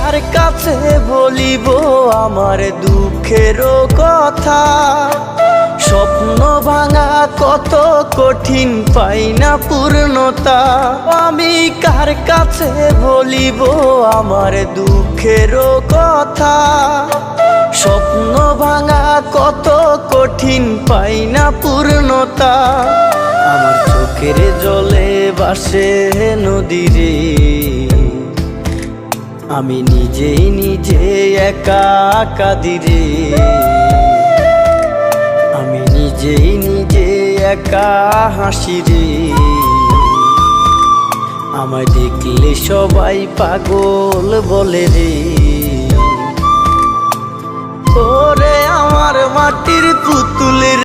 কার কাছে বলিব আমার দুঃখের কথা? স্বপ্ন ভাঙা কত কঠিন, পাই না পূর্ণতা। আমি কার কাছে বলিব আমার দুঃখের কথা? স্বপ্ন ভাঙা কত কঠিন, পাই না পূর্ণতা। আমার চোখের জলে ভাসে নদীরে, আমি নিজেই নিজে একা কাঁদিরে। আমি নিজেই নিজে একা হাসিরে। আমায় দেখলে সবাই পাগল বলে রে। ওরে আমার মাটির পুতুলের